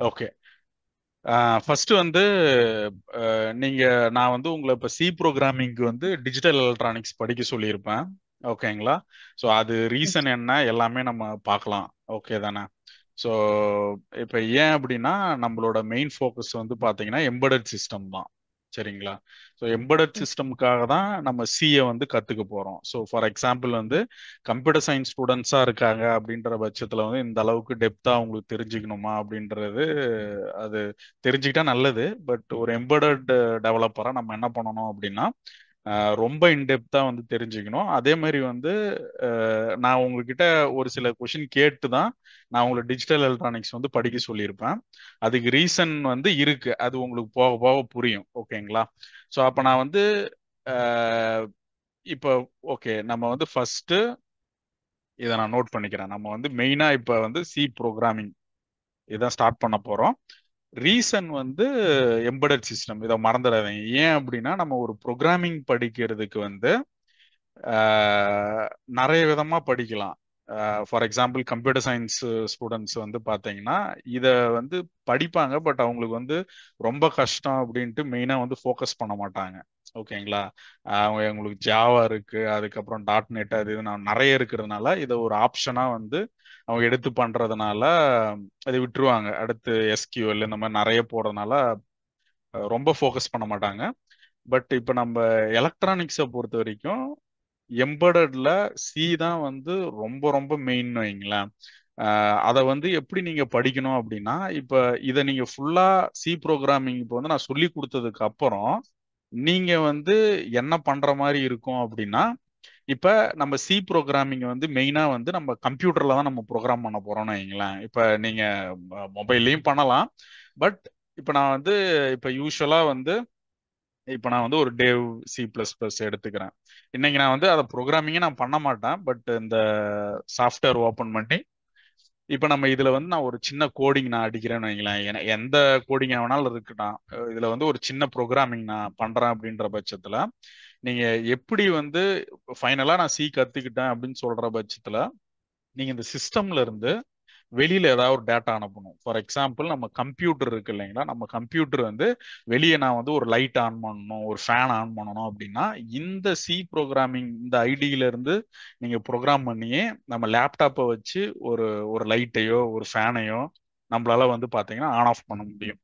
Okay. First வந்து நீங்க நான் வந்து உங்களை இப்போ சி ப்ரோக்ராமிங்க்கு வந்து டிஜிட்டல் எலக்ட்ரானிக்ஸ் படிக்க சொல்லியிருப்பேன். ஓகேங்களா? ஸோ அது ரீசன் என்ன எல்லாமே நம்ம பார்க்கலாம். ஓகே தானே? ஸோ இப்போ ஏன் அப்படின்னா நம்மளோட மெயின் ஃபோக்கஸ் வந்து பார்த்தீங்கன்னா எம்பெடட் சிஸ்டம் தான். சரிங்களா? ஸோ எம்பெடட் சிஸ்டமுக்காக தான் நம்ம சியை வந்து கற்றுக்க போகிறோம். ஸோ ஃபார் எக்ஸாம்பிள் வந்து கம்ப்யூட்டர் சயின்ஸ் ஸ்டூடெண்ட்ஸாக இருக்காங்க அப்படின்ற பட்சத்தில் வந்து இந்த அளவுக்கு டெப்த்தாக அவங்களுக்கு தெரிஞ்சுக்கணுமா அப்படின்றது அது தெரிஞ்சுக்கிட்டா நல்லது. பட் ஒரு எம்பெடட் டெவலப்பராக நம்ம என்ன பண்ணணும் அப்படின்னா ரொம்ப இன்டெப்தா வந்து தெரிஞ்சுக்கணும். அதே மாதிரி வந்து நான் உங்ககிட்ட ஒரு சில கொஷின் கேட்டு தான் நான் உங்களுக்கு டிஜிட்டல் எலக்ட்ரானிக்ஸ் வந்து படிக்க சொல்லியிருப்பேன். அதுக்கு ரீசன் வந்து இருக்கு, அது உங்களுக்கு போக போக புரியும். ஓகேங்களா? ஸோ அப்போ நான் வந்து அஹ், இப்போ ஓகே நம்ம வந்து ஃபர்ஸ்ட் இதை நான் நோட் பண்ணிக்கிறேன். நம்ம வந்து மெயினா இப்போ வந்து சி ப்ரோக்ராமிங் இதான் ஸ்டார்ட் பண்ண போறோம். ரீசன் வந்து எம்பெடட் சிஸ்டம், இதை மறந்துடாதீங்க. ஏன் அப்படின்னா நம்ம ஒரு ப்ரோக்ராமிங் படிக்கிறதுக்கு வந்து ஆஹ் நிறைய விதமா படிக்கலாம். For example computer science students வந்து பார்த்தீங்கன்னா இதை வந்து படிப்பாங்க, பட் அவங்களுக்கு வந்து ரொம்ப கஷ்டம் அப்படின்ட்டு மெயினாக வந்து ஃபோக்கஸ் பண்ண மாட்டாங்க. ஓகேங்களா? அவங்க உங்களுக்கு ஜாவா இருக்கு, அதுக்கப்புறம் டாட் நெட், அது இது நிறைய இருக்கிறதுனால இதை ஒரு ஆப்ஷனா வந்து அவங்க எடுத்து பண்றதுனால அதை விட்டுருவாங்க. அடுத்து எஸ்கியூஎல் இந்த மாதிரி நிறைய போறதுனால ரொம்ப ஃபோக்கஸ் பண்ண மாட்டாங்க. பட் இப்போ நம்ம எலக்ட்ரானிக்ஸை பொறுத்த வரைக்கும் எம்பெடட்ல சி தான் வந்து ரொம்ப ரொம்ப மெயின் வைங்களேன். அதை வந்து எப்படி நீங்க படிக்கணும் அப்படின்னா இப்ப இதை நீங்க ஃபுல்லா சி ப்ரோக்ராமிங் இப்போ வந்து நான் சொல்லி கொடுத்ததுக்கு அப்புறம் நீங்க வந்து என்ன பண்ற மாதிரி இருக்கும் அப்படின்னா இப்ப நம்ம சி ப்ரோக்ராமிங் வந்து மெயினா வந்து நம்ம கம்ப்யூட்டர்ல தான் நம்ம ப்ரோக்ராம் பண்ண போறோம்னு வைங்களேன். இப்ப நீங்க மொபைல்லையும் பண்ணலாம். பட் இப்ப நான் வந்து இப்ப யூஸ்வலா வந்து இப்போ நான் வந்து ஒரு டேவ் சி ப்ளஸ் ப்ளஸ் எடுத்துக்கிறேன். இன்னைக்கு நான் வந்து அதை ப்ரோக்ராமிங்கே நான் பண்ண மாட்டேன். பட் இந்த சாஃப்ட்வேர் ஓப்பன் பண்ணி இப்போ நம்ம இதுல வந்து நான் ஒரு சின்ன கோடிங் நான் அடிக்கிறேன்னு வைங்களேன். எந்த கோடிங் வேணாலும் இருக்கட்டும், இதுல வந்து ஒரு சின்ன ப்ரோக்ராமிங் நான் பண்றேன் அப்படின்ற பட்சத்துல நீங்க எப்படி வந்து ஃபைனலா நான் சி கத்துக்கிட்டேன் அப்படின்னு சொல்ற பட்சத்துல நீங்க இந்த சிஸ்டம்ல இருந்து வெளியில ஏதாவது ஒரு டேட்டா அனுப்பணும். ஃபார் எக்ஸாம்பிள் நம்ம கம்ப்யூட்டர் இருக்கு இல்லைங்களா? நம்ம கம்ப்யூட்டர் வந்து வெளியே நான் வந்து ஒரு லைட் ஆன் பண்ணணும், ஒரு ஃபேன் ஆன் பண்ணணும் அப்படின்னா இந்த சி ப்ரோக்ராமிங் இந்த ஐடியில இருந்து நீங்க ப்ரோக்ராம் பண்ணியே நம்ம லேப்டாப்பை வச்சு ஒரு ஒரு லைட்டையோ ஒரு ஃபேனையோ நம்மளால வந்து பாத்தீங்கன்னா ஆன் ஆஃப் பண்ண முடியும்.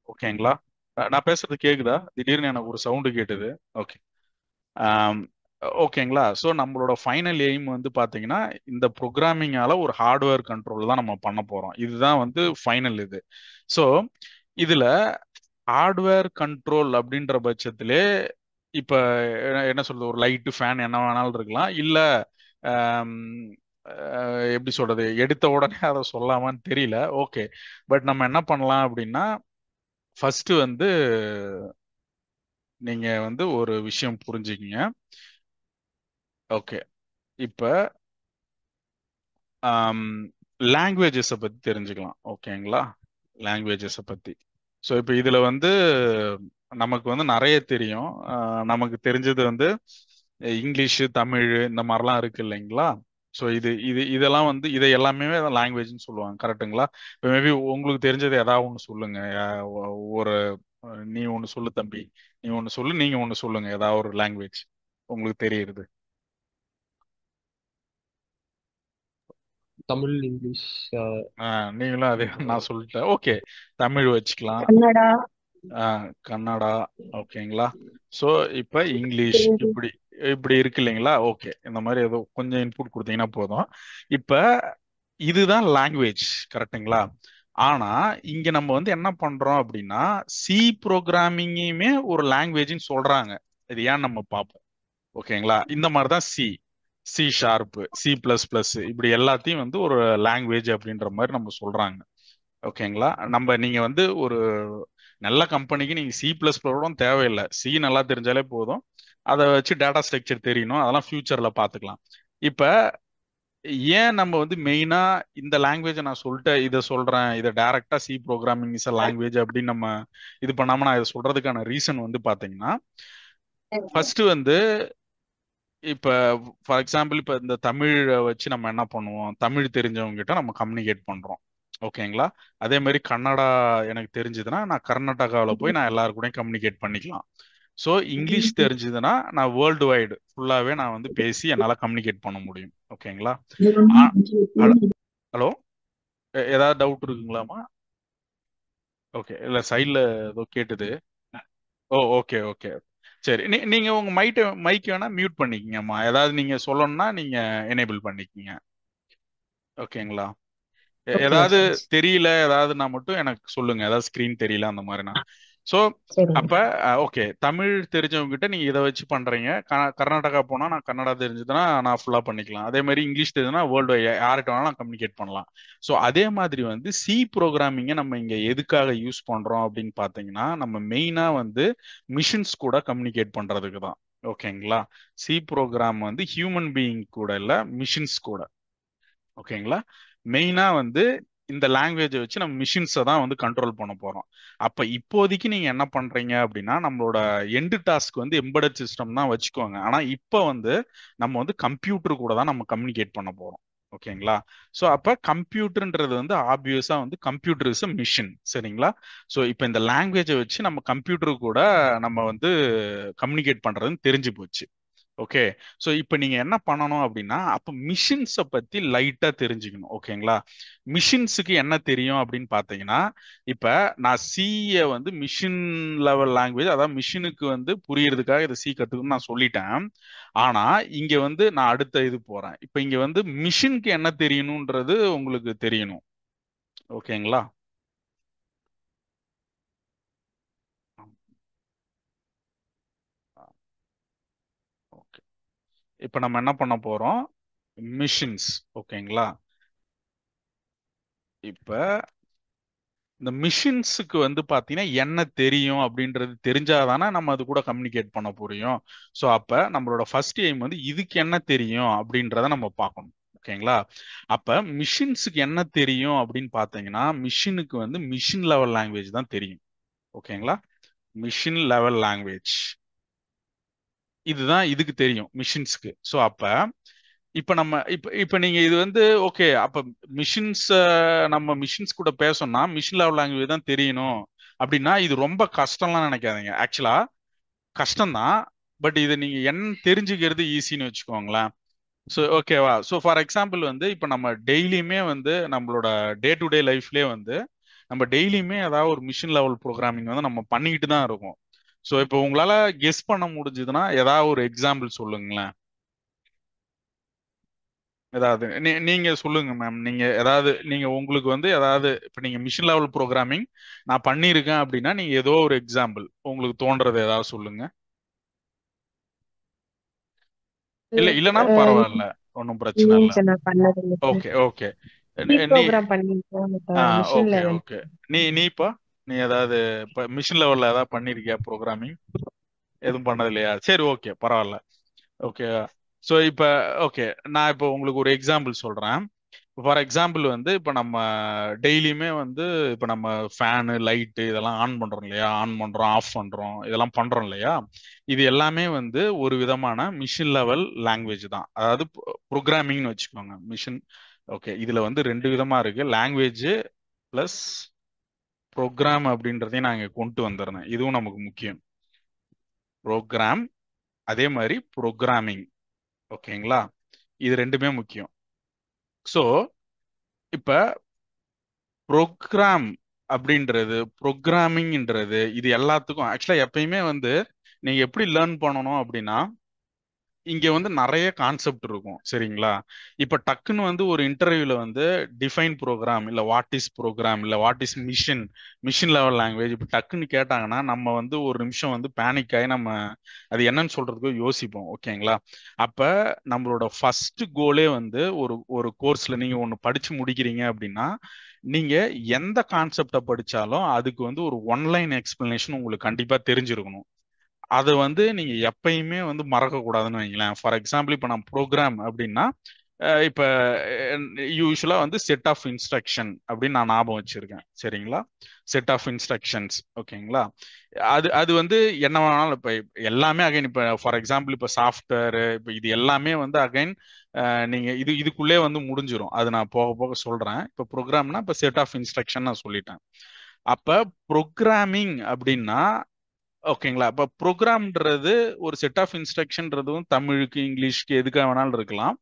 ஓகேங்களா? நான் பேசுறது கேக்குதா? திடீர்னு எனக்கு ஒரு சவுண்டு கேட்டுது. ஓகே. ஓகேங்களா? ஸோ நம்மளோட ஃபைனல் எய்ம் வந்து பார்த்தீங்கன்னா இந்த ப்ரோக்ராமிங்கால ஒரு ஹார்ட்வேர் கண்ட்ரோல் தான் நம்ம பண்ண போறோம். இதுதான் வந்து ஃபைனல் இது. ஸோ இதுல ஹார்ட்வேர் கண்ட்ரோல் அப்படின்ற பட்சத்திலே இப்ப என்ன சொல்றது, ஒரு லைட்டு ஃபேன் என்ன வேணாலும் இருக்கலாம். இல்ல ஆம், எப்படி சொல்றது, எடுத்த உடனே அதை சொல்லாமான்னு தெரியல. ஓகே. பட் நம்ம என்ன பண்ணலாம் அப்படின்னா ஃபர்ஸ்ட் வந்து நீங்க வந்து ஒரு விஷயம் புரிஞ்சுக்கிங்க. ஓகே. இப்ப லாங்குவேஜஸை பத்தி தெரிஞ்சுக்கலாம். ஓகேங்களா? லாங்குவேஜஸை பத்தி. ஸோ இப்போ இதுல வந்து நமக்கு வந்து நிறைய தெரியும். நமக்கு தெரிஞ்சது வந்து இங்கிலீஷு, தமிழ் இந்த மாதிரிலாம் இருக்கு இல்லைங்களா? ஸோ இதெல்லாம் வந்து இதை எல்லாமே லாங்குவேஜ்னு சொல்லுவாங்க. கரெக்ட்டுங்களா? இப்போ மேபி உங்களுக்கு தெரிஞ்சது ஏதாவது ஒன்று சொல்லுங்க. ஒரு நீ ஒன்று சொல்லு தம்பி, நீ ஒன்று சொல்லு, நீங்க ஒன்று சொல்லுங்க, ஏதாவது ஒரு லாங்குவேஜ் உங்களுக்கு தெரியுது. தமிழ், இங்கிலீஷ், நீங்களும் அதே நான் சொல்லிட்டேன். ஓகே. தமிழ் வச்சுக்கலாம். கன்னடா, கன்னடா. ஓகேங்களா? ஸோ இப்போ இங்கிலீஷ் தெலுங்கு. இப்படி இப்படி இருக்கு இல்லைங்களா? ஓகே. இந்த மாதிரி ஏதோ கொஞ்சம் இன்புட் கொடுத்தீங்கன்னா போதும். இப்போ இதுதான் லாங்குவேஜ். கரெக்ட்டுங்களா? ஆனா இங்க நம்ம வந்து என்ன பண்றோம் அப்படின்னா சி ப்ரோக்ராமிங்குமே ஒரு லாங்குவேஜ்னு சொல்றாங்க. இது ஏன் நம்ம பார்ப்போம். ஓகேங்களா? இந்த மாதிரி தான் C, C sharp, C plus plus இப்படி எல்லாத்தையும் வந்து ஒரு லாங்குவேஜ் அப்படின்ற மாதிரி நம்ம சொல்றாங்க. ஓகேங்களா? நீங்க வந்து ஒரு நல்ல கம்பெனிக்கு நீங்க சி பிளஸ் பிளஸ் தேவையில்லை, சி நல்லா தெரிஞ்சாலே போதும். அதை வச்சு டேட்டா ஸ்ட்ரக்சர் தெரியணும், அதெல்லாம் ஃபியூச்சர்ல பார்த்துக்கலாம். இப்ப ஏன் நம்ம வந்து மெயினா இந்த லாங்குவேஜை நான் சொல்லிட்டேன், இதை சொல்றேன், இதை டைரக்டா C programming is a language அப்படின்னு நம்ம இது பண்ணாம நான் இதை சொல்றதுக்கான ரீசன் வந்து பாத்தீங்கன்னா ஃபர்ஸ்ட் வந்து இப்ப ஃபார் எக்ஸாம்பிள் இப்ப இந்த தமிழை வச்சு நம்ம என்ன பண்ணுவோம், தமிழ் தெரிஞ்சவங்க கிட்ட நம்ம கம்யூனிகேட் பண்றோம். ஓகேங்களா? அதே மாதிரி கன்னடா எனக்கு தெரிஞ்சதுன்னா நான் கர்நாடகாவில் போய் நான் எல்லாரு கூடயும் கம்யூனிகேட் பண்ணிக்கலாம். ஸோ இங்கிலீஷ் தெரிஞ்சதுன்னா நான் வேர்ல்டு வைடு ஃபுல்லாகவே நான் வந்து பேசி என்னால் கம்யூனிகேட் பண்ண முடியும். ஓகேங்களா? ஹலோ, ஏதாவது டவுட் இருக்குங்களாமா? ஓகே, இல்லை சைடில் ஏதோ கேட்டுது. ஓ, ஓகே ஓகே. சரி, நீங்க உங்க மைக் வேணா மியூட் பண்ணிக்கங்கம்மா. ஏதாவது நீங்க சொல்லணும்னா நீங்க எனேபிள் பண்ணிக்கங்க. ஓகேங்களா? ஓகே ஏதாவது ஓகே தெரியல ஏதாவதுனா மட்டும் எனக்கு சொல்லுங்க. ஏதாவது ஸ்கிரீன் தெரியல அந்த மாதிரினா. ஸோ சரிங்க. அப்ப ஓகே, தமிழ் தெரிஞ்சவங்க கிட்ட நீங்க இதை வச்சு பண்றீங்க. கர்நாடகா போனா நான் கன்னடா தெரிஞ்சதுன்னா நான் ஃபுல்லா பண்ணிக்கலாம். அதே மாதிரி இங்கிலீஷ் தெரிஞ்சதுன்னா வேர்ல்டு யார்கிட்ட வேணாலும் நான் கம்யூனிகேட் பண்ணலாம். ஸோ அதே மாதிரி வந்து சி ப்ரோக்ராமிங்கை நம்ம இங்க எதுக்காக யூஸ் பண்றோம் அப்படின்னு பாத்தீங்கன்னா, நம்ம மெயினா வந்து மிஷின்ஸ் கூட கம்யூனிகேட் பண்றதுக்கு தான். ஓகேங்களா? சி ப்ரோக்ராம் வந்து ஹியூமன் பீயிங் கூட இல்ல, மிஷின்ஸ் கூட. ஓகேங்களா? மெயினா வந்து இந்த லாங்குவேஜை வச்சு நம்ம மிஷின்ஸை தான் வந்து கண்ட்ரோல் பண்ண போறோம். அப்ப இப்போதைக்கு நீங்க என்ன பண்றீங்க அப்படின்னா, நம்மளோட எண்டு டாஸ்க் வந்து எம்பெடட் சிஸ்டம் தான் வச்சுக்கோங்க. ஆனா இப்போ வந்து நம்ம வந்து கம்ப்யூட்டர் கூட தான் நம்ம கம்யூனிகேட் பண்ண போறோம். ஓகேங்களா? ஸோ அப்ப கம்ப்யூட்டர்ன்றது வந்து ஆப்வியஸா வந்து கம்ப்யூட்டர் இஸ் அ மிஷின். சரிங்களா? ஸோ இப்போ இந்த லாங்குவேஜை வச்சு நம்ம கம்ப்யூட்டர் கூட நம்ம வந்து கம்யூனிகேட் பண்றதுன்னு தெரிஞ்சு போச்சு. ஓகே. ஸோ இப்போ நீங்க என்ன பண்ணணும் அப்படின்னா, அப்போ மிஷின்ஸை பத்தி லைட்டா தெரிஞ்சுக்கணும். ஓகேங்களா? மிஷின்ஸுக்கு என்ன தெரியும் அப்படின்னு பார்த்தீங்கன்னா, இப்போ நான் சியை வந்து மிஷின் லெவல் லாங்குவேஜ், அதாவது மிஷினுக்கு வந்து புரியறதுக்காக இதை சி கத்துக்கணும்னு நான் சொல்லிட்டேன். ஆனா இங்க வந்து நான் அடுத்த இது போறேன். இப்போ இங்க வந்து மிஷினுக்கு என்ன தெரியணும்ன்றது உங்களுக்கு தெரியணும். ஓகேங்களா? ஓகே. இப்போ நம்ம என்ன பண்ண போறோம்? மிஷின்ஸ். ஓகேங்களா? இப்போ இந்த மிஷின்ஸுக்கு வந்து பார்த்தீங்கன்னா என்ன தெரியும் அப்படின்றது தெரிஞ்சாதானே நம்ம அது கூட கம்யூனிகேட் பண்ண புரியும். ஸோ அப்போ நம்மளோட ஃபர்ஸ்ட் எய்ம் வந்து இதுக்கு என்ன தெரியும் அப்படின்றத நம்ம பார்க்கணும். ஓகேங்களா? அப்போ மிஷின்ஸுக்கு என்ன தெரியும் அப்படின்னு பார்த்தீங்கன்னா, மிஷினுக்கு வந்து மிஷின் லெவல் லாங்குவேஜ் தான் தெரியும். ஓகேங்களா? மிஷின் லெவல் லாங்குவேஜ் இதுதான் இதுக்கு தெரியும் மிஷின்ஸ்க்கு. ஸோ அப்போ இப்ப நம்ம இப்ப நீங்க இது வந்து ஓகே. அப்ப மிஷின்ஸ் நம்ம மிஷின்ஸ் கூட பேசணும்னா மிஷின் லெவல் லாங்குவேஜ் தான் தெரியணும் அப்படின்னா இது ரொம்ப கஷ்டம்லாம் நினைக்காதீங்க. ஆக்சுவலா கஷ்டம்தான். பட் இது நீங்க என்ன தெரிஞ்சுக்கிறது ஈஸின்னு வச்சுக்கோங்களேன். ஸோ ஓகேவா? ஸோ ஃபார் எக்ஸாம்பிள் வந்து இப்போ நம்ம டெய்லியுமே வந்து நம்மளோட டே டு டே லைஃப்லேயே வந்து நம்ம டெய்லியுமே ஏதாவது ஒரு மிஷின் லெவல் ப்ரோக்ராமிங் வந்து நம்ம பண்ணிக்கிட்டு தான் இருக்கோம். ஸோ இப்போ உங்களால கெஸ் பண்ண முடிஞ்சதுன்னா ஏதாவது ஒரு எக்ஸாம்பிள் சொல்லுங்களேன். ஏதாவது நீங்க சொல்லுங்க மேம். நீங்க ஏதாவது நீங்க உங்களுக்கு வந்து ஏதாவது இப்ப நீங்க மிஷின் லெவல் ப்ரோக்ராமிங் நான் பண்ணியிருக்கேன் அப்படின்னா நீங்க ஏதோ ஒரு எக்ஸாம்பிள் உங்களுக்கு தோன்றது ஏதாவது சொல்லுங்க. இல்ல இல்லைனாலும் பரவாயில்ல, ஒன்றும் பிரச்சனை இல்லைங்க இல்லை. சார், நான் பண்ணது இல்லை சார். Okay okay. சி நீ ப்ரோக்ராம் பண்ணிருக்கோம், மிஷின் ஓகே லெவல். ஓகே. நீ இப்போ நீ ஏதாவது இப்போ மிஷின் லெவல்ல ஏதாவது பண்ணிருக்கியா ப்ரோக்ராமிங்? எதுவும் பண்ணது இல்லையா? சரி, ஓகே, பரவாயில்ல. ஓகே. ஸோ இப்போ ஓகே, நான் இப்போ உங்களுக்கு ஒரு எக்ஸாம்பிள் சொல்றேன். ஃபார் எக்ஸாம்பிள் வந்து இப்போ நம்ம டெய்லியுமே வந்து இப்போ நம்ம ஃபேனு லைட்டு இதெல்லாம் ஆன் பண்றோம் இல்லையா? ஆன் பண்றோம், ஆஃப் பண்றோம், இதெல்லாம் பண்றோம் இல்லையா? இது எல்லாமே வந்து ஒரு விதமான மிஷின் லெவல் லாங்குவேஜ் தான். அதாவது ப்ரோக்ராமிங்னு வச்சுக்கோங்க. மிஷின். ஓகே, இதுல வந்து ரெண்டு விதமா இருக்கு. லாங்குவேஜ் பிளஸ் ப்ரோக்ராம் அப்படின்றதையும் நான் இங்க கொண்டு வந்துடுறேன். இதுவும் நமக்கு முக்கியம். ப்ரோக்ராம், அதே மாதிரி ப்ரோக்ராமிங். ஓகேங்களா? இது ரெண்டுமே முக்கியம். ஸோ இப்ப ப்ரோக்ராம் அப்படின்றது, ப்ரோக்ராமிங்ன்றது இது எல்லாத்துக்கும் ஆக்சுவலா எப்பயுமே வந்து நீங்க எப்படி லேர்ன் பண்ணணும் அப்படின்னா, இங்க வந்து நிறைய கான்செப்ட் இருக்கும். சரிங்களா? இப்ப டக்குன்னு வந்து ஒரு இன்டர்வியூல வந்து டிஃபைன் ப்ரோக்ராம் இல்ல வாட் இஸ் ப்ரோக்ராம் இல்ல what is machine, machine level language இப்ப டக்குன்னு கேட்டாங்கன்னா நம்ம வந்து ஒரு நிமிஷம் வந்து பேனிக் ஆகி நம்ம அது என்னன்னு சொல்றதுக்கு யோசிப்போம். ஓகேங்களா? அப்ப நம்மளோட ஃபர்ஸ்ட் கோலே வந்து ஒரு ஒரு கோர்ஸ்ல நீங்க ஒன்னு படிச்சு முடிக்கிறீங்க அப்படின்னா, நீங்க எந்த கான்செப்டை படிச்சாலும் அதுக்கு வந்து ஒரு ஒன்லைன் எக்ஸ்பிளனேஷன் உங்களுக்கு கண்டிப்பா தெரிஞ்சிருக்கணும். அதை வந்து நீங்க எப்பயுமே வந்து மறக்க கூடாதுன்னு வைங்களேன். ஃபார் எக்ஸாம்பிள் இப்ப நான் ப்ரோக்ராம் அப்படின்னா இப்ப யூஸ்வலா வந்து செட் ஆஃப் இன்ஸ்ட்ரக்ஷன் அப்படின்னு நான் ஞாபகம் வச்சிருக்கேன். சரிங்களா? Set of instructions. ஓகேங்களா? அது அது வந்து என்ன வேணாலும் இப்ப எல்லாமே அகைன் இப்ப ஃபார் எக்ஸாம்பிள் இப்ப சாஃப்ட்வேர் இப்ப இது எல்லாமே வந்து அகைன் நீங்க இதுக்குள்ளே வந்து முடிஞ்சிரும். அது நான் போக போக சொல்றேன். இப்ப ப்ரோக்ராம்னா இப்ப செட் ஆஃப் இன்ஸ்ட்ரக்ஷன் நான் சொல்லிட்டேன். அப்ப ப்ரோக்ராமிங் அப்படின்னா ஓகேங்களா? அப்ப ப்ரோக்ராம்ன்றது ஒரு செட் ஆஃப் இன்ஸ்ட்ரக்ஷன்றதும் தமிழுக்கு இங்கிலீஷ்க்கு எதுக்காக வேணாலும் இருக்கலாம்.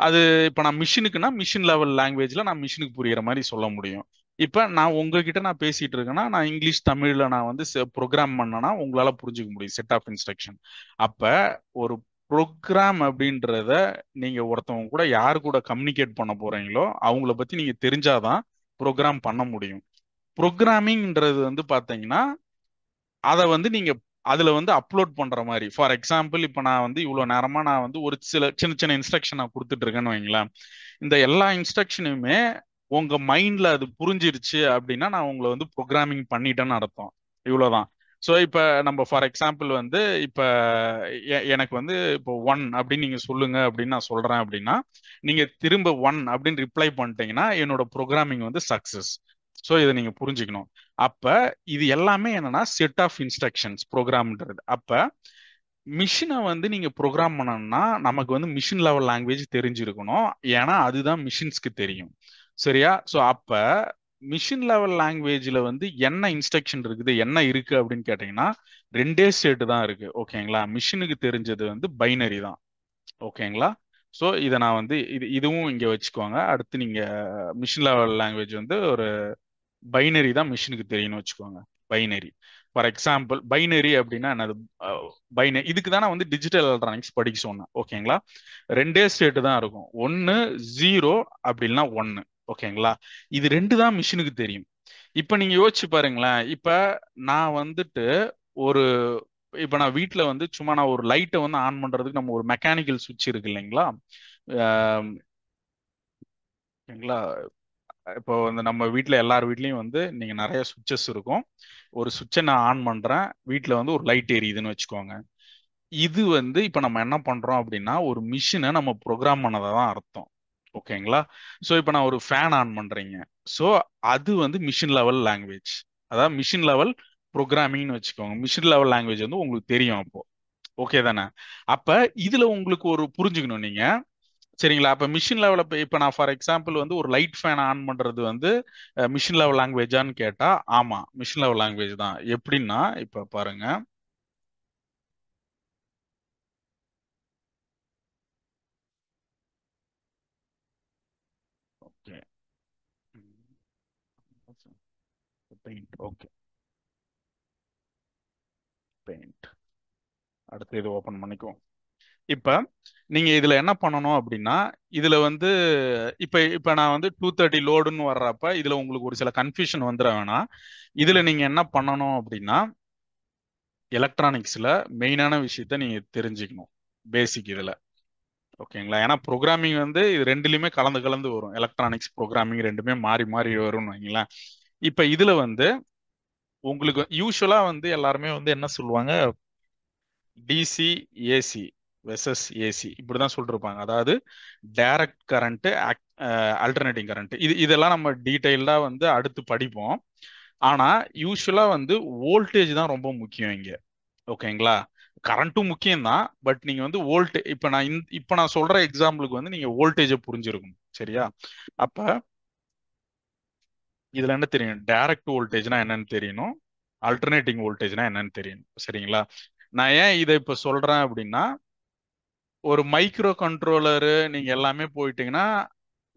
அது இப்ப நான் மிஷினுக்குன்னா மிஷின் லெவல் லாங்குவேஜ்ல நான் மிஷினுக்கு புரியுற மாதிரி சொல்ல முடியும். இப்ப நான் உங்ககிட்ட நான் பேசிட்டு இருக்கேன்னா நான் இங்கிலீஷ் தமிழ்ல நான் வந்து ப்ரோக்ராம் பண்ணனா உங்களால புரிஞ்சுக்க முடியும் செட் ஆஃப் இன்ஸ்ட்ரக்ஷன். அப்ப ஒரு ப்ரோக்ராம் அப்படின்றத நீங்க ஒருத்தவங்க கூட யாரு கூட கம்யூனிகேட் பண்ண போறீங்களோ அவங்கள பத்தி நீங்க தெரிஞ்சாதான் ப்ரோக்ராம் பண்ண முடியும். ப்ரோக்ராமிங்ன்றது வந்து பாத்தீங்கன்னா அதை வந்து நீங்க அதுல வந்து அப்லோட் பண்ற மாதிரி. ஃபார் எக்ஸாம்பிள் இப்ப நான் வந்து இவ்வளவு நேரமா நான் வந்து ஒரு சில சின்ன சின்ன இன்ஸ்ட்ரக்ஷன் நான் கொடுத்துட்டு இருக்கேன்னு வைங்களேன். இந்த எல்லா இன்ஸ்ட்ரக்ஷனுமே உங்க மைண்ட்ல அது புரிஞ்சிருச்சு அப்படின்னா நான் உங்களை வந்து ப்ரோக்ராமிங் பண்ணிட்டேன்னு அர்த்தம். இவ்வளவுதான். ஸோ இப்ப நம்ம ஃபார் எக்ஸாம்பிள் வந்து இப்ப எனக்கு வந்து இப்போ ஒன் அப்படின்னு நீங்க சொல்லுங்க அப்படின்னு நான் சொல்றேன் அப்படின்னா நீங்க திரும்ப ஒன் அப்படின்னு ரிப்ளை பண்ணிட்டீங்கன்னா என்னோட ப்ரோக்ராமிங் வந்து சக்சஸ். ஸோ இதை நீங்க புரிஞ்சுக்கணும். அப்ப இது எல்லாமே என்னன்னா செட் ஆஃப் இன்ஸ்ட்ரக்ஷன்ஸ் ப்ரோக்ராம்ன்றது. அப்ப மிஷினை வந்து நீங்க ப்ரோக்ராம் பண்ணணும்னா நமக்கு வந்து மிஷின் லெவல் லாங்குவேஜ் தெரிஞ்சிருக்கணும். ஏன்னா அதுதான் மிஷின்ஸ்க்கு தெரியும். சரியா? ஸோ அப்ப மிஷின் லெவல் லாங்குவேஜ்ல வந்து என்ன இன்ஸ்ட்ரக்ஷன் இருக்குது என்ன இருக்கு அப்படின்னு கேட்டீங்கன்னா ரெண்டே ஸ்டேட் தான் இருக்கு. ஓகேங்களா? மிஷினுக்கு தெரிஞ்சது வந்து பைனரி தான். ஓகேங்களா? ஸோ இதை நான் வந்து இதுவும் இங்க வச்சுக்கோங்க. அடுத்து நீங்க மிஷின் லெவல் லாங்குவேஜ் வந்து ஒரு பைனரி தான் மிஷினுக்கு தெரியும்னு வச்சுக்கோங்க. பைனரி ஃபார் எக்ஸாம்பிள் பைனரி அப்படின்னா என்னது? பைனரி இதுக்கு தான் நான் வந்து டிஜிட்டல் எலக்ட்ரானிக்ஸ் படிக்க சொன்னேன். ஓகேங்களா? ரெண்டே ஸ்டேட் தான் இருக்கும். ஒன்னு ஜீரோ அப்படின்னா ஒன்னு. ஓகேங்களா? இது ரெண்டு தான் மிஷினுக்கு தெரியும். இப்ப நீங்க யோசிச்சு பாருங்களேன். இப்ப நான் வந்துட்டு ஒரு இப்ப நான் வீட்ல வந்து சும்மா நான் ஒரு லைட்டை வந்து ஆன் பண்றதுக்கு நம்ம ஒரு மெக்கானிக்கல் சுவிட்ச் இருக்கு இல்லைங்களா? ஆஹ் ஓகேங்களா? இப்போ வந்து நம்ம வீட்ல எல்லார் வீட்லயும் வந்து நீங்க நிறைய சுவிட்சஸ் இருக்கும். ஒரு சுவிட்சை நான் ஆன் பண்றேன், வீட்ல வந்து ஒரு லைட் எரியுதுன்னு வச்சுக்கோங்க. இது வந்து இப்ப நம்ம என்ன பண்றோம் அப்படின்னா ஒரு மிஷினை நம்ம ப்ரோக்ராம் பண்ணதா தான் அர்த்தம். ஓகேங்களா? ஸோ இப்போ நான் ஒரு ஃபேன் ஆன் பண்றீங்க. ஸோ அது வந்து மிஷின் லெவல் லாங்குவேஜ். அதாவது மிஷின் லெவல் ப்ரோக்ராமிங்னு வச்சுக்கோங்க. மிஷின் லெவல் லாங்குவேஜ் வந்து உங்களுக்கு தெரியும் அப்போ. ஓகே தானே? அப்ப இதுல உங்களுக்கு ஒரு புரிஞ்சுக்கணும் நீங்க. சரிங்களா? அப்ப மிஷின் லெவல இப்ப நான் ஃபார் எக்ஸாம்பிள் வந்து ஒரு லைட் ஃபேன் ஆன் பண்றது வந்து மிஷின் லெவல் லாங்குவேஜான்னு கேட்டா ஆமா மிஷின் லெவல் லாங்குவேஜ் தான். எப்படின்னா இப்ப பாருங்க. ஓகே. பெயிண்ட். ஓகே. பெயிண்ட். அடுத்து இது ஓபன் பண்ணிக்குவோம். இப்ப நீங்க இதுல என்ன பண்ணணும் அப்படின்னா இதுல வந்து இப்ப இப்ப நான் வந்து 230 லோடுன்னு வர்றப்ப இதுல உங்களுக்கு ஒரு சில கன்ஃபியூஷன் வந்துட வேணாம். இதுல நீங்க என்ன பண்ணணும் அப்படின்னா எலக்ட்ரானிக்ஸ்ல மெயினான விஷயத்த நீங்க தெரிஞ்சுக்கணும். பேசிக் இதுல. ஓகேங்களா? ஏன்னா ப்ரோக்ராமிங் வந்து இது ரெண்டுலயுமே கலந்து கலந்து வரும். எலக்ட்ரானிக்ஸ் ப்ரோக்ராமிங் ரெண்டுமே மாறி மாறி வரும்னு வைங்களேன். இப்ப இதுல வந்து உங்களுக்கு யூஸ்வலா வந்து எல்லாருமே வந்து என்ன சொல்லுவாங்க? டிசி ஏசி வெர்சஸ் ஏசி இப்படிதான் சொல்லிட்டு இருப்பாங்க. அதாவது டைரக்ட் கரண்ட் அல்டர்னேட்டிங் கரண்ட் இதெல்லாம் நம்ம டீடைல்டா வந்து அடுத்து படிப்போம். ஆனா யூஸ்வலா வந்து வோல்டேஜ் தான் ரொம்ப முக்கியம் இங்க. ஓகேங்களா? கரண்ட்டும் முக்கியம் தான். பட் நீங்க வந்து இப்ப நான் சொல்ற எக்ஸாம்பிளுக்கு வந்து நீங்க வோல்டேஜை புரிஞ்சிருக்கும். சரியா? அப்ப இதுல என்ன தெரியும்? டைரக்ட் வோல்டேஜ்னா என்னன்னு தெரியணும். அல்டர்னேட்டிங் வோல்டேஜ்னா என்னன்னு தெரியணும். சரிங்களா? நான் ஏன் இதை இப்ப சொல்றேன் அப்படின்னா ஒரு மைக்ரோ கண்ட்ரோலரு நீங்க எல்லாமே போயிட்டீங்கன்னா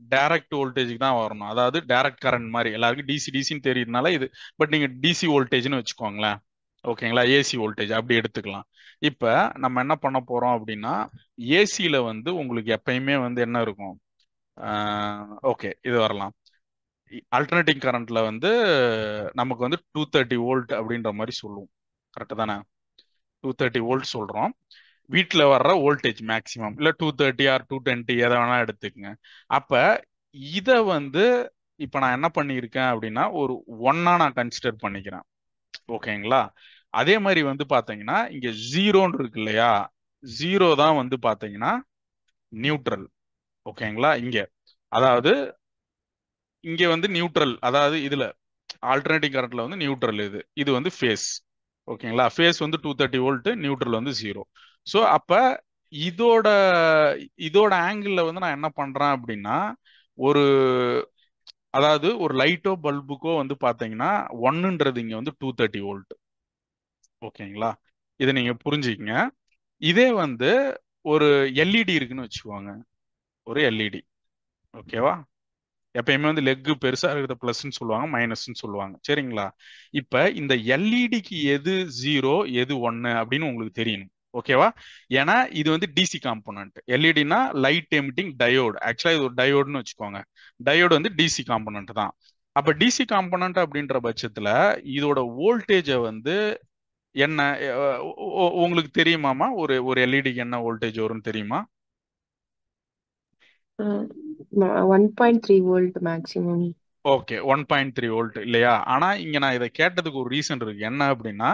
டைரக்ட் வோல்டேஜுக்கு தான் வரணும். அதாவது டைரக்ட் கரண்ட் மாதிரி எல்லாருக்கும் டிசி டிசின்னு தெரியுதுனால இது. பட் நீங்க டிசி வோல்டேஜ்னு வச்சுக்கோங்களேன். ஓகேங்களா? ஏசி வோல்டேஜ் அப்படி எடுத்துக்கலாம். இப்ப நம்ம என்ன பண்ண போறோம் அப்படின்னா ஏசியில வந்து உங்களுக்கு எப்பயுமே வந்து என்ன இருக்கும்? ஓகே இது வரலாம். அல்டர்னேட்டிங் கரண்ட்ல வந்து நமக்கு வந்து 230 வோல்ட் அப்படின்ற மாதிரி சொல்லுவோம். கரெக்ட் தானே? 230 வோல்ட் சொல்றோம். வீட்டில் வர்ற வோல்டேஜ் மேக்ஸிமம் இல்லை 230 ஆர் 220 எதை வேணா எடுத்துக்கங்க. அப்ப இதை வந்து இப்ப நான் என்ன பண்ணியிருக்கேன் அப்படின்னா ஒரு ஒன்னா நான் கன்சிடர் பண்ணிக்கிறேன். ஓகேங்களா? அதே மாதிரி வந்து பாத்தீங்கன்னா இங்க ஜீரோன்னு இருக்கு இல்லையா? ஜீரோ தான் வந்து பாத்தீங்கன்னா நியூட்ரல். ஓகேங்களா? அதாவது இங்க வந்து நியூட்ரல், அதாவது இதுல ஆல்டர்னேட்டிங் கரண்ட்ல வந்து நியூட்ரல், இது வந்து ஃபேஸ். ஓகேங்களா? ஃபேஸ் வந்து 230 வோல்ட், நியூட்ரல் வந்து 0. ஸோ அப்ப இதோட இதோட ஆங்கிள் வந்து நான் என்ன பண்றேன் அப்படின்னா, ஒரு அதாவது ஒரு லைட்டோ பல்புக்கோ வந்து பாத்தீங்கன்னா ஒன்னுன்றது இங்க வந்து 230 வோல்ட். ஓகேங்களா? இதை நீங்க புரிஞ்சுக்கங்க. இதே வந்து ஒரு எல்இடி இருக்குன்னு வச்சுக்கோங்க, ஒரு எல்இடி. ஓகேவா? எப்பயுமே வந்து லெக் பெருசா இருக்கிறத பிளஸ்ன்னு சொல்லுவாங்க, மைனஸ்ன்னு சொல்லுவாங்க. சரிங்களா? இப்ப இந்த எல்இடிக்கு எது 0 எது 1 அப்படின்னு உங்களுக்கு தெரியணும். ஓகேவா? ஏன்னா இது வந்து டிசி காம்போனன்ட். எல்இடினா லைட் எமிட்டிங் டயோடு. ஆக்சுவலா இது ஒரு டயோடுன்னு வச்சுக்கோங்க. டயோடு வந்து டிசி காம்போனன்ட் தான். அப்ப டிசி காம்போனன்ட் அப்படின்ற பட்சத்துல இதோட வோல்டேஜை வந்து என்ன, உங்களுக்கு தெரியுமாமா? ஒரு ஒரு எல்இடிக்கு என்ன வோல்டேஜ் வரும்னு தெரியுமா? 1.3 வோல்ட் மேக்ஸிமம். ஓகே, 1.3 வோல்ட் இல்லையா? ஆனா இங்க நான் இதை கேட்டதுக்கு ஒரு ரீசன் இருக்கு. என்ன அப்படின்னா,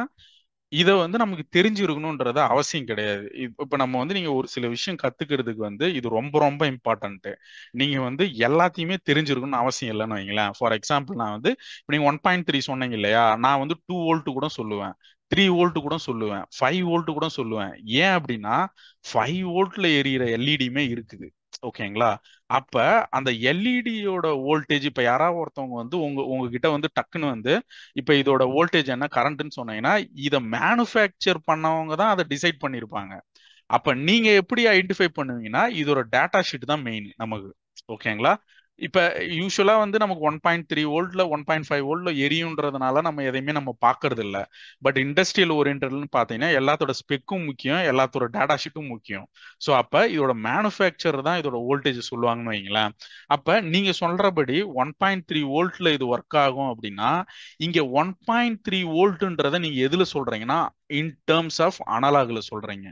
இதை வந்து நமக்கு தெரிஞ்சிருக்கணும்ன்றது அவசியம் கிடையாது. இப்ப நம்ம வந்து நீங்க ஒரு சில விஷயம் கத்துக்கிறதுக்கு வந்து இது ரொம்ப ரொம்ப இம்பார்ட்டன்ட். நீங்க வந்து எல்லாத்தையுமே தெரிஞ்சிருக்கணும்னு அவசியம் இல்லைன்னு வைங்களேன். ஃபார் எக்ஸாம்பிள், நான் வந்து இப்ப நீங்க 1.3 சொன்னீங்க இல்லையா, நான் வந்து 2 வோல்ட் கூட சொல்லுவேன், 3 வோல்ட் கூட சொல்லுவேன், 5 வோல்ட் கூட சொல்லுவேன். ஏன் அப்படின்னா 5 வோல்ட்ல எரியிற எல்இடியுமே இருக்குது. ஓகேங்களா? அப்ப அந்த எல்இடியோட வோல்டேஜ், இப்ப யாராவது ஒருத்தவங்க வந்து உங்ககிட்ட வந்து டக்குன்னு வந்து இப்ப இதோட வோல்டேஜ் என்ன, கரண்ட்னு சொன்னீங்கன்னா, இதை மேனுஃபேக்சர் பண்ணவங்க தான் அதை டிசைட் பண்ணியிருப்பாங்க. அப்ப நீங்க எப்படி ஐடென்டிஃபை பண்ணுவீங்கன்னா, இதோட டேட்டா ஷீட் தான் மெயின் நமக்கு. ஓகேங்களா? இப்ப யூஸ்வலா வந்து நமக்கு 1.3 வோல்ட்ல 1.5 வோல்ட்ல எரியுன்றதுனால நம்ம எதையுமே நம்ம பார்க்கறது இல்ல. பட் இண்டஸ்ட்ரியல் ஓரியன்டட்னு பார்த்தீங்கன்னா எல்லாத்தோட ஸ்பெக்கும் முக்கியம், எல்லாத்தோட டேட்டா ஷீட்டும் முக்கியம். ஸோ அப்ப இதோட மேனுஃபேக்சர் தான் இதோட வோல்டேஜ் சொல்லுவாங்கன்னு வைங்களேன். அப்ப நீங்க சொல்றபடி 1.3 வோல்ட்ல இது ஒர்க் ஆகும் அப்படின்னா, இங்க 1.3 வோல்ட்ன்றதை நீங்க எதுல சொல்றீங்கன்னா, இன் டேர்ம்ஸ் ஆஃப் அனலாக்ல சொல்றீங்க.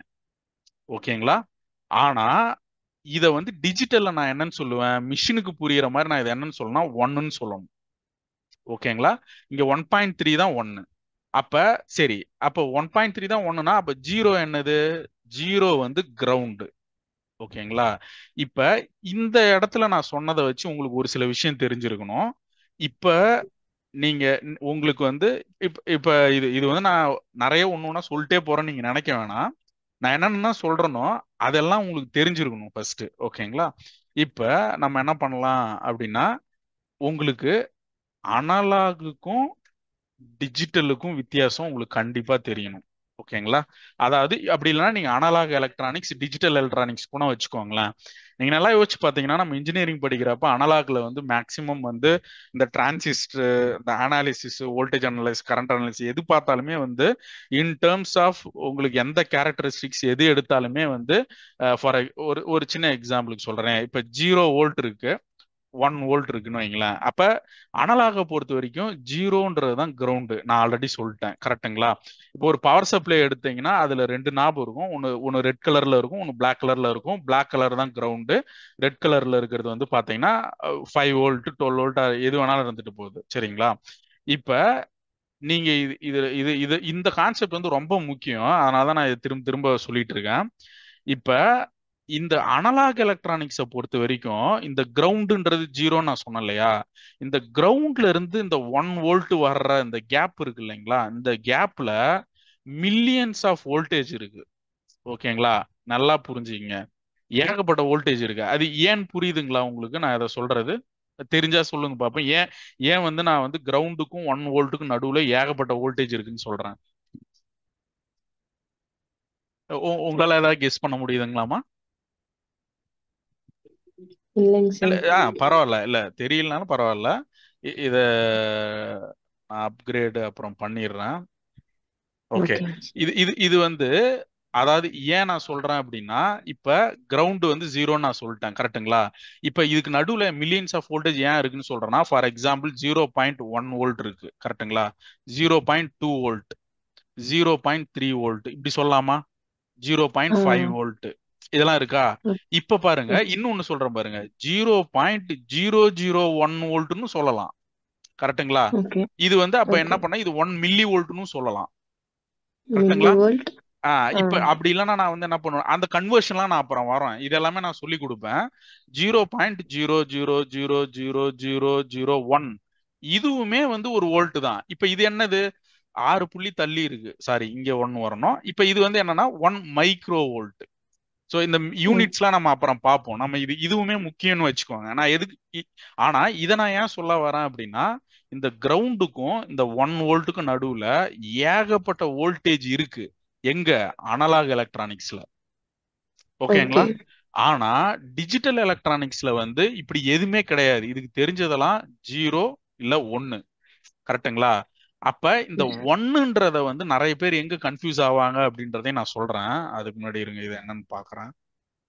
ஓகேங்களா? ஆனா இத வந்து டிஜிட்டல்ல நான் என்னன்னு சொல்லுவேன், மிஷினுக்கு புரியுற மாதிரி நான் இதை என்னன்னு சொல்லணும்னா ஒன்னுன்னு சொல்லணும். ஓகேங்களா? இங்க 1.3 தான் 1. அப்ப சரி, அப்ப 1.3 தான் 1னா அப்ப 0 என்னது? 0 வந்து கிரவுண்ட். ஓகேங்களா? இப்ப இந்த இடத்துல நான் சொன்னதை வச்சு உங்களுக்கு ஒரு சில விஷயம் தெரிஞ்சிருக்கணும். இப்ப நீங்க உங்களுக்கு வந்து இப்ப இப்ப இது இது வந்து நான் நிறைய ஒண்ணு சொல்லிட்டே போறேன்னு நீங்க நினைக்க வேணாம். நான் என்னென்ன சொல்றேனோ அதெல்லாம் உங்களுக்கு தெரிஞ்சிருக்கணும் ஃபர்ஸ்ட். ஓகேங்களா? இப்ப நம்ம என்ன பண்ணலாம் அப்படின்னா, உங்களுக்கு அனலாகுக்கும் டிஜிட்டலுக்கும் வித்தியாசம் உங்களுக்கு கண்டிப்பா தெரியணும். ஓகேங்களா? அதாவது அப்படி இல்லைன்னா நீங்க அனலாக் எலக்ட்ரானிக்ஸ் டிஜிட்டல் எலக்ட்ரானிக்ஸ் கூட வச்சுக்கோங்களேன். நீங்க நல்லா யோசிச்சு பார்த்தீங்கன்னா, நம்ம இன்ஜினியரிங் படிக்கிறப்ப அனலாக்ல வந்து மேக்சிமம் வந்து இந்த டிரான்சிஸ்டர், இந்த analysis, voltage analyse, current analyse எது பார்த்தாலுமே வந்து இன் டேர்ம்ஸ் ஆஃப் உங்களுக்கு எந்த கேரக்டரிஸ்டிக்ஸ் எது எடுத்தாலுமே வந்து ஃபார் ஒரு ஒரு சின்ன எக்ஸாம்பிளுக்கு சொல்றேன். இப்ப 0 வோல்ட் இருக்கு, 1 வோல்ட் இருக்குன்னு வைங்களேன். அப்ப அனலாக பொறுத்த வரைக்கும் 0ன்றது தான் கிரவுண்டு. நான் ஆல்ரெடி சொல்லிட்டேன். கரெக்ட்டுங்களா? இப்போ ஒரு பவர் சப்ளை எடுத்தீங்கன்னா அதுல 2 நாப் இருக்கும். ஒன்னு ரெட் கலர்ல இருக்கும், ஒன்னு பிளாக் கலர்ல இருக்கும். பிளாக் கலர் தான் கிரவுண்டு. ரெட் கலர்ல இருக்கிறது வந்து பாத்தீங்கன்னா 5 வோல்ட், 12 வோல்ட் எது வேணாலும் இருந்துட்டு போகுது. சரிங்களா? இப்ப நீங்க இது இது இது இது இந்த கான்செப்ட் வந்து ரொம்ப முக்கியம். அதனால தான் நான் இதை திரும்ப திரும்ப சொல்லிட்டு இருக்கேன். இப்ப இந்த அனலாக் எலக்ட்ரானிக்ஸை பொறுத்த வரைக்கும் இந்த கிரவுண்டுன்றது 0ன்னு நான் சொன்னேன் இல்லையா? இந்த கிரவுண்ட்ல இருந்து இந்த 1 வோல்ட் வர்ற இந்த கேப் இருக்கு இல்லைங்களா? இந்த கேப்ல மில்லியன்ஸ் ஆஃப் வோல்டேஜ் இருக்கு. ஓகேங்களா? நல்லா புரிஞ்சுக்கங்க. ஏகப்பட்ட வோல்டேஜ் இருக்கு. அது ஏன் புரியுதுங்களா உங்களுக்கு நான் இதை சொல்றது? தெரிஞ்சா சொல்லுங்க பாப்போம். ஏன் ஏன் வந்து நான் வந்து கிரவுண்டுக்கும் 1 வோல்ட்டுக்கும் நடுவுல ஏகப்பட்ட வோல்டேஜ் இருக்குன்னு சொல்றேன்? உங்களால ஏதாவது கெஸ் பண்ண முடியுதுங்களாமா? இல்லைங்க இல்ல, சார். பரவாயில்ல, இல்ல தெரியலனாலும் பரவாயில்ல. இத நான் அப்கிரேடு அப்புறம் பண்ணிடுறேன். ஓகே. ஓகே. இது இது இது வந்து அதாவது ஏன் நான் சொல்றேன் அப்படின்னா, இப்ப கிரவுண்ட் வந்து 0ன்னு நான் சொல்லிட்டேன். கரெக்ட்டுங்களா? இப்ப இதுக்கு நடுவுல மில்லியன்ஸ் ஆஃப் வோல்டேஜ் ஏன் இருக்குன்னு சொல்றேன்னா, ஃபார் எக்ஸாம்பிள் 0.1 வோல்ட் இருக்கு. கரெக்ட்டுங்களா? 0.2 வோல்ட், 0.3 வோல்ட் இப்படி சொல்லலாமா? ஆ 0.5 வோல்ட் இதெல்லாம் இருக்கா? இப்ப பாருங்க, ஓகே. இன்னொன்னு சொல்றேன் பாருங்க. 0.001 வோல்ட்னு சொல்லலாம். கரெக்ட்டுங்களா? ஓகே. இது வந்து அப்ப என்ன ஓகே. பண்ண, இது 1 மில்லி வோல்ட்னு சொல்லலாம். மில்லி கரெக்ட்டுங்களா? வோல்ட். இப்ப அப்படி இல்லைன்னா நான் வந்து என்ன பண்ணுவேன், அந்த கன்வர்ஷன்லாம் நான் அப்புறம் வரேன், இது எல்லாமே நான் சொல்லி கொடுப்பேன். 0.0000001 இதுவுமே வந்து ஒரு வோல்ட் தான். இப்ப இது என்னது, 6 புள்ளி தள்ளி இருக்கு, சாரி இங்க 1 வரணும். இப்ப இது வந்து என்னன்னா 1 மைக்ரோ வோல்ட். ஸோ இந்த யூனிட்ஸ்லாம் நம்ம அப்புறம் பார்ப்போம். நம்ம இதுவுமே முக்கியம்னு வச்சுக்கோங்க. நான் எதுக்கு ஆனா இதை நான் ஏன் சொல்ல வரேன் அப்படின்னா, இந்த கிரவுண்டுக்கும் இந்த 1 வோல்ட்டுக்கும் நடுவுல ஏகப்பட்ட வோல்டேஜ் இருக்கு. எங்க? அனலாக் எலக்ட்ரானிக்ஸ்ல. ஓகேங்களா? ஆனா டிஜிட்டல் எலக்ட்ரானிக்ஸ்ல வந்து இப்படி எதுவுமே கிடையாது. இதுக்கு தெரிஞ்சதெல்லாம் 0 இல்ல 1. கரெக்ட்டுங்களா? அப்ப இந்த 1ன்றத வந்து நிறைய பேர் எங்க கன்ஃபியூஸ் ஆவாங்க அப்படின்றதையும் நான் சொல்றேன். அதுக்கு முன்னாடி இருங்க, இது என்னன்னு பாக்குறேன்.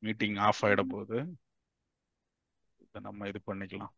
மீட்டிங் ஆஃப் ஆயிட போகுது, இதை நம்ம இது பண்ணிக்கலாம்.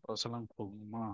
ப்ரோசெல்லாம் போகுமா?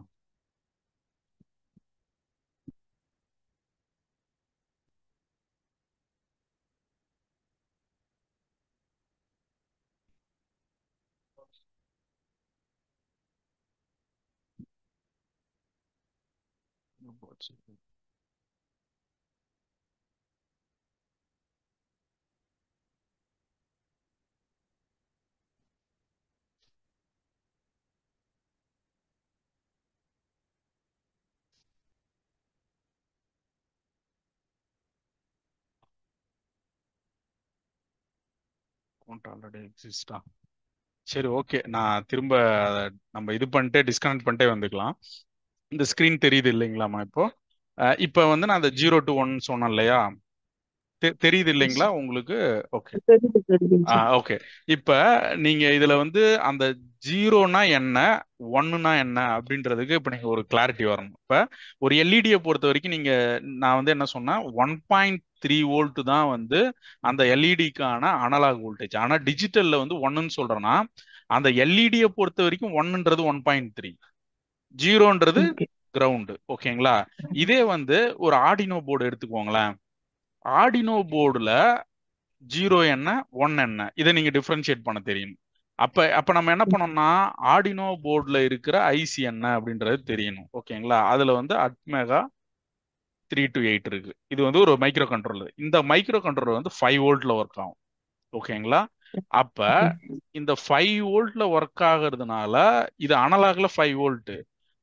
ஆல்ரெடி எக்ஸிஸ்டா? சரி, ஓகே. நான் திரும்ப நம்ம இது பண்ணிட்டு டிஸ்கனெக்ட் பண்ணிட்டே வந்துக்கலாம். இந்த ஸ்கிரீன் தெரியுது இல்லைங்களாமா இப்போ? இப்போ வந்து நான் அந்த 0 to 1 சொன்னேன் இல்லையா, தெரியுது இல்லைங்களா உங்களுக்கு? ஓகே. ஓகே. இப்ப நீங்க இதுல வந்து அந்த 0னா என்ன, 1னா என்ன அப்படின்றதுக்கு இப்ப நீங்க ஒரு கிளாரிட்டி வரணும். இப்ப ஒரு எல்இடியை பொறுத்த வரைக்கும் நீங்க, நான் வந்து என்ன சொன்னேன், 1.3 வோல்ட் தான் வந்து அந்த எல்இடிக்கான அனலாக் வோல்டேஜ். ஆனா டிஜிட்டல்ல வந்து 1ன்னு சொல்றேன்னா, அந்த எல்இடியை பொறுத்த வரைக்கும் 1ன்றது 1.3, 0ன்றது கிரவுண்டு. ஓகேங்களா? இதே வந்து ஒரு ஆர்டினோ போர்டு எடுத்துக்கோங்களேன். ஆர்டினோ போர்டுல 0 என்ன, 1 என்ன, இதை நீங்க டிஃபரன்ஷியேட் பண்ண தெரியணும். அப்ப நம்ம என்ன பண்ணோம்னா, ஆர்டினோ போர்டுல இருக்கிற ஐசி என்ன அப்படின்றது தெரியணும். ஓகேங்களா? அதுல வந்து அட்மெகா 3 to 8 இருக்கு. இது வந்து ஒரு மைக்ரோ கண்ட்ரோலர். இந்த மைக்ரோ கண்ட்ரோலர் வந்து 5 வோல்ட்ல ஒர்க் ஆகும். ஓகேங்களா? அப்ப இந்த 5 வோல்ட்ல ஒர்க் ஆகுறதுனால இது அனலாக்ல 5 வோல்ட்.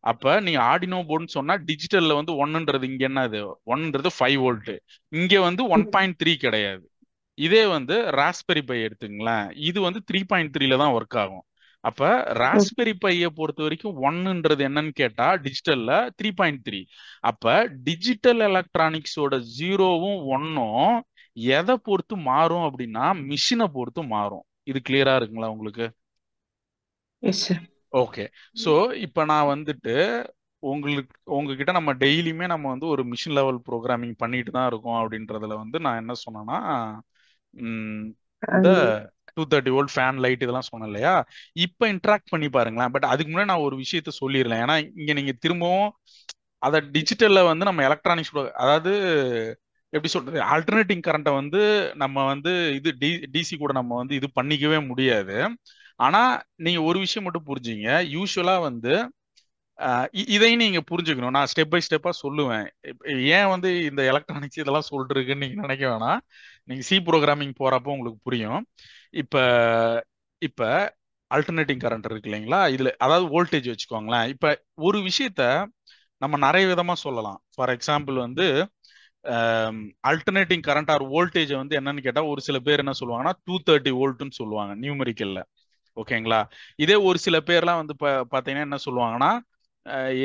அப்ப நீங்க ஆர்டினோ போர்டுன்னு சொன்னா டிஜிட்டல்ல வந்து 1ன்றது இங்க என்னது, 1ன்றது 5 வோல்ட். இங்க வந்து 1.3 கிடையாது. இதே வந்து ராஸ்பெரி பை எடுத்துங்களேன், இது வந்து 3.3ல தான் ஒர்க் ஆகும். அப்ப ராஸ்பெரி பையை பொறுத்த வரைக்கும் 1ன்றது என்னன்னு கேட்டா டிஜிட்டல்ல 3.3. அப்ப டிஜிட்டல் எலக்ட்ரானிக்ஸோட 0வும் 1ம் எதை பொறுத்து மாறும் அப்படின்னா மிஷினை பொறுத்து மாறும். இது கிளியரா இருக்குங்களா உங்களுக்கு? ஓகே. ஸோ இப்போ நான் வந்துட்டு உங்ககிட்ட நம்ம டெய்லியுமே நம்ம வந்து ஒரு மிஷின் லெவல் ப்ரோக்ராமிங் பண்ணிட்டு தான் இருக்கோம் அப்படின்றதுல வந்து நான் என்ன சொன்னேன்னா, இந்த 230 வோல்ட் ஃபேன் லைட் இதெல்லாம் சொன்னேன் இல்லையா, இப்போ இன்ட்ராக்ட் பண்ணி பாருங்களேன். பட் அதுக்கு முன்னாடி நான் ஒரு விஷயத்த சொல்லிடலாம். ஏன்னா இங்க நீங்க திரும்பவும் அதை டிஜிட்டல்ல வந்து நம்ம எலக்ட்ரானிக்ஸ், அதாவது எப்படி சொல்றது, ஆல்டர்னேட்டிங் கரண்ட்டை வந்து நம்ம வந்து இது டிசி கூட நம்ம வந்து இது பண்ணிக்கவே முடியாது. ஆனா நீங்க ஒரு விஷயம் மட்டும் புரிஞ்சுங்க. யூஸ்வலா வந்து இதையும் நீங்க புரிஞ்சுக்கணும். நான் ஸ்டெப் பை ஸ்டெப்பா சொல்லுவேன். ஏன் வந்து இந்த எலக்ட்ரானிக்ஸ் இதெல்லாம் சொல்லிட்டு இருக்குன்னு நீங்க நினைக்க வேணாம். நீங்க சி ப்ரோக்ராமிங் போறப்போ உங்களுக்கு புரியும். இப்ப இப்ப அல்டர்னேட்டிங் கரண்ட் இருக்கு இல்லைங்களா, இதுல அதாவது வோல்டேஜ் வச்சுக்கோங்களேன். இப்ப ஒரு விஷயத்த நம்ம நிறைய விதமா சொல்லலாம். ஃபார் எக்ஸாம்பிள் வந்து அல்டர்னேட்டிங் கரண்ட் ஆர் வோல்டேஜ் வந்து என்னன்னு கேட்டா, ஒரு சில பேர் என்ன சொல்லுவாங்கன்னா 230 வோல்ட்னு சொல்லுவாங்க நியூமெரிக்கல்ல. ஓகேங்களா? இதே ஒரு சில பேர்லாம் வந்து பாத்தீங்கன்னா என்ன சொல்லுவாங்கன்னா,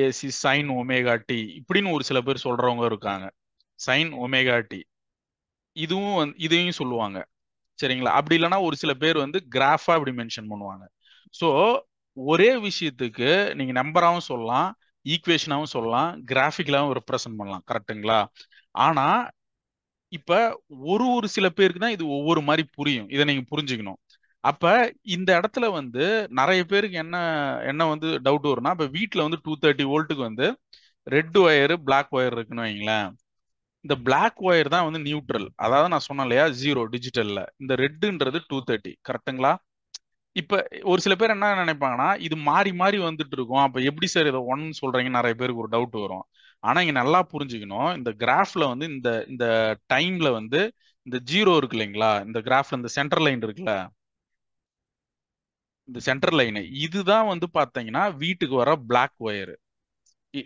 ஏசி சைன் ஒமேகா டி இப்படின்னு ஒரு சில பேர் சொல்றவங்க இருக்காங்க. சைன் ஒமேகா டி இதுவும் இதையும் சொல்லுவாங்க. சரிங்களா? அப்படி இல்லைன்னா ஒரு சில பேர் வந்து கிராஃபா இப்படி மென்ஷன் பண்ணுவாங்க. ஸோ ஒரே விஷயத்துக்கு நீங்க நம்பராகவும் சொல்லலாம், ஈக்குவேஷனாகவும் சொல்லலாம், கிராஃபிக்கலாகவும் ரெப்ரசன்ட் பண்ணலாம். கரெக்ட்டுங்களா? ஆனா இப்ப ஒரு சில பேருக்கு தான் இது ஒவ்வொரு மாதிரி புரியும். இதை நீங்க புரிஞ்சுக்கணும். அப்ப இந்த இடத்துல வந்து நிறைய பேருக்கு என்ன என்ன வந்து டவுட் வரும்னா, இப்ப வீட்ல வந்து 230 வோல்ட்டுக்கு வந்து ரெட் ஒயர் பிளாக் ஒயர் இருக்குன்னு வைங்களேன். இந்த பிளாக் ஒயர் தான் வந்து நியூட்ரல். அதாவது நான் சொன்னேன் இல்லையா, ஜீரோ டிஜிட்டல்ல இந்த ரெட்டுன்றது 230, கரெக்ட்டுங்களா? இப்ப ஒரு சில பேர் என்ன நினைப்பாங்கன்னா, இது மாறி மாறி வந்துட்டு இருக்கும், அப்ப எப்படி சார் இதை ஒன் சொல்றீங்க, நிறைய பேருக்கு ஒரு டவுட் வரும். ஆனா இங்க நல்லா புரிஞ்சுக்கணும், இந்த கிராஃப்ல வந்து இந்த இந்த டைம்ல வந்து இந்த ஜீரோ இருக்கு இல்லைங்களா, இந்த கிராஃப்ல இந்த சென்டர் லைன் இருக்குல்ல, இந்த சென்டர் லைன் இதுதான் வந்து பாத்தீங்கன்னா வீட்டுக்கு வர பிளாக் ஒயர்.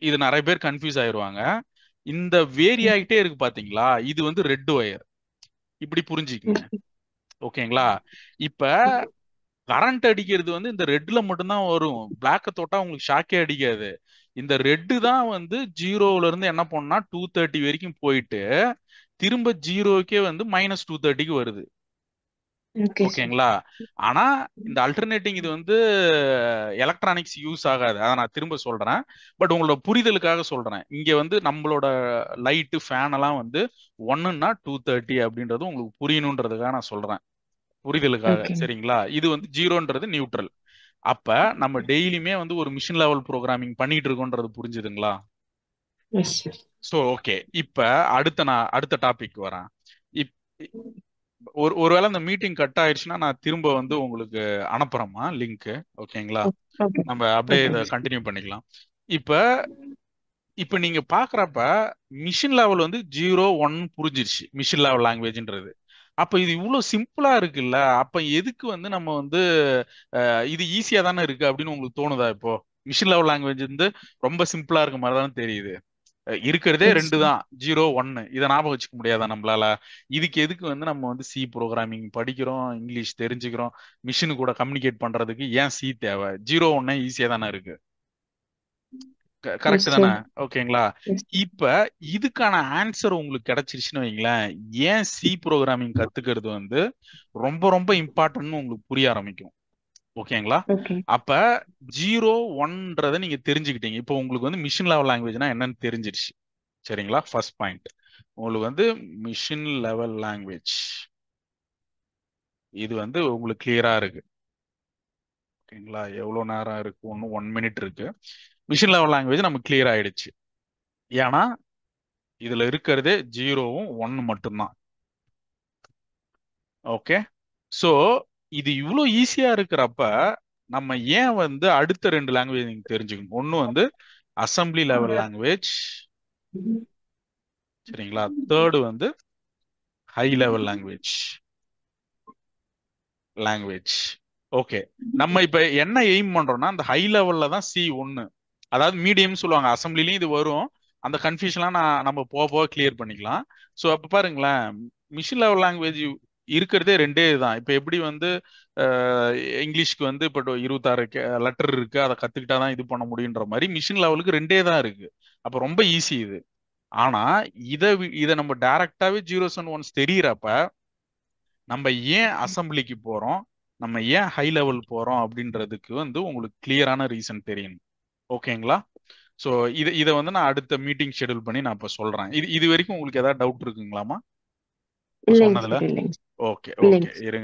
இது நிறைய பேர் கன்ஃபியூஸ் ஆயிருவாங்க. இந்த வேரி ஆகிட்டே இருக்கு பாத்தீங்களா, இது வந்து ரெட் ஒயர். இப்படி புரிஞ்சுக்குங்க. ஓகேங்களா? இப்ப கரண்ட் அடிக்கிறது வந்து இந்த ரெட்ல மட்டும்தான் வரும். பிளாக்க தொட்டா உங்களுக்கு ஷாக்கே அடிக்காது. இந்த ரெட்டு தான் வந்து ஜீரோல இருந்து என்ன பண்ணா 230 வரைக்கும் போயிட்டு திரும்ப ஜீரோக்கே வந்து -230க்கு வருது. Okay sir. ஓகேங்களா? ஆனா இந்த அல்டர்னேட்டிங் இது வந்து எலக்ட்ரானிக்ஸ் யூஸ் ஆகாது. அதை நான் திரும்ப சொல்றேன். பட் உங்களோட புரிதலுக்காக சொல்றேன். இங்க வந்து நம்மளோட லைட்டு ஃபேன் எல்லாம் வந்து 1ன்னா 230 அப்படின்றது உங்களுக்கு புரியணுன்றதுக்காக நான் சொல்றேன். புரிதலுக்காக. ஓகே. சரிங்களா? இது வந்து ஜீரோன்றது நியூட்ரல். அப்ப நம்ம டெய்லியுமே வந்து ஒரு மிஷின் லெவல் ப்ரோக்ராமிங் பண்ணிட்டு இருக்கோன்றது புரிஞ்சுதுங்களா? Yes sir. So okay. இப்ப நான் அடுத்த டாபிக் வரேன். இப் ஒருவேளை இந்த மீட்டிங் கட் ஆயிடுச்சுன்னா நான் திரும்ப வந்து உங்களுக்கு அனுப்புறேம்மா லிங்க். ஓகேங்களா? ஓகே. நம்ம அப்படியே ஓகே இதை கண்டினியூ பண்ணிக்கலாம். இப்ப இப்ப நீங்க பாக்குறப்ப மிஷின் லெவல் வந்து 0 1 புரிஞ்சிருச்சு, மிஷின் லெவல் லாங்குவேஜ்ன்றது. அப்ப இது இவ்வளவு சிம்பிளா இருக்குல்ல, அப்ப எதுக்கு வந்து நம்ம வந்து இது ஈஸியா தானே இருக்கு அப்படின்னு உங்களுக்கு தோணுதா? இப்போ மிஷின் லெவல் லாங்குவேஜ் வந்து ரொம்ப சிம்பிளா இருக்க மாதிரி தானே தெரியுது. இருக்கிறதே எஸ் ரெண்டு தான், 0 1. இதை ஞாபகம் வச்சுக்க முடியாதா நம்மளால? இதுக்கு எதுக்கு வந்து நம்ம வந்து சி ப்ரோக்ராமிங் படிக்கிறோம், இங்கிலீஷ் தெரிஞ்சுக்கிறோம், மிஷினு கூட கம்யூனிகேட் பண்றதுக்கு ஏன் சி தேவை? 0 1 ஈஸியா தானே இருக்கு. எஸ் கரெக்ட் தானே? சார். ஓகேங்களா? எஸ். இப்ப இதுக்கான ஆன்சர் உங்களுக்கு கிடைச்சிருச்சுன்னு வைங்களேன், ஏன் சி ப்ரோக்ராமிங் கத்துக்கிறது வந்து ரொம்ப ரொம்ப இம்பார்ட்டன்ட்னு உங்களுக்கு புரிய ஆரம்பிக்கும். ஓகேங்களா? ஓகே. அப்ப 0 1ன்றதை நீங்க தெரிஞ்சுக்கிட்டீங்க. இப்போ உங்களுக்கு வந்து மிஷின் லெவல் லாங்குவேஜ்னா என்னன்னு தெரிஞ்சிருச்சு. சரிங்களா? ஃபர்ஸ்ட் பாயிண்ட் உங்களுக்கு வந்து மிஷின் லெவல் லாங்குவேஜ் இது வந்து உங்களுக்கு கிளியரா இருக்கு. ஓகேங்களா? எவ்வளவு நேரம் இருக்கு? 1 மினிட் இருக்கு. மிஷின் லெவல் லாங்குவேஜ் நமக்கு கிளியர் ஆயிடுச்சு. ஏன்னா இதுல இருக்கிறதே 0 1 மட்டும்தான். ஓகே. சோ இது இவ்வளவு ஈஸியா இருக்கிறப்ப நம்ம ஏன் வந்து அடுத்த 2 லாங்குவேஜ் நீங்க தெரிஞ்சுக்கணும்? ஒண்ணு வந்து அசம்பிளி லெவல் லாங்குவேஜ். சரிங்களா? தேர்டு வந்து ஹை லெவல் லாங்குவேஜ். ஓகே. நம்ம இப்ப என்ன எய்ம் பண்றோம்னா அந்த ஹை லெவல்ல தான் C1, அதாவது மீடியம் சொல்லுவாங்க. அசம்பிளிலையும் இது வரும். அந்த கன்ஃபியூஷன்லாம் நம்ம போக போக கிளியர் பண்ணிக்கலாம். ஸோ அப்ப பாருங்களேன், மிஷின் லெவல் லாங்குவேஜ் இருக்கிறதே ரெண்டே தான். இப்ப எப்படி வந்து அஹ், இங்கிலீஷ்க்கு வந்து இப்போ 26 லெட்டர் இருக்கு, அதை கத்துக்கிட்டா தான் இது பண்ண முடியுன்ற மாதிரி மிஷின் லெவலுக்கு ரெண்டே தான் இருக்கு. அப்ப ரொம்ப ஈஸி இது. ஆனா இதை நம்ம டைரக்டாவே ஜீரோஸ் அண்ட் ஒன்ஸ் தெரியறப்ப நம்ம ஏன் அசம்பிளிக்கு போறோம், நம்ம ஏன் ஹை லெவல் போறோம் அப்படின்றதுக்கு வந்து உங்களுக்கு கிளியரான ரீசன் தெரியணும். ஓகேங்களா? ஸோ இதை வந்து நான் அடுத்த மீட்டிங் ஷெட்யூல் பண்ணி நான் இப்போ சொல்றேன். இது இது வரைக்கும் உங்களுக்கு ஏதாவது டவுட் இருக்குங்களாமா இப்போ இல்லைங்க சொன்னதுல? சார். இல்லைங்க. ஓகே ஓகே இல்லைங்க. இருங்க.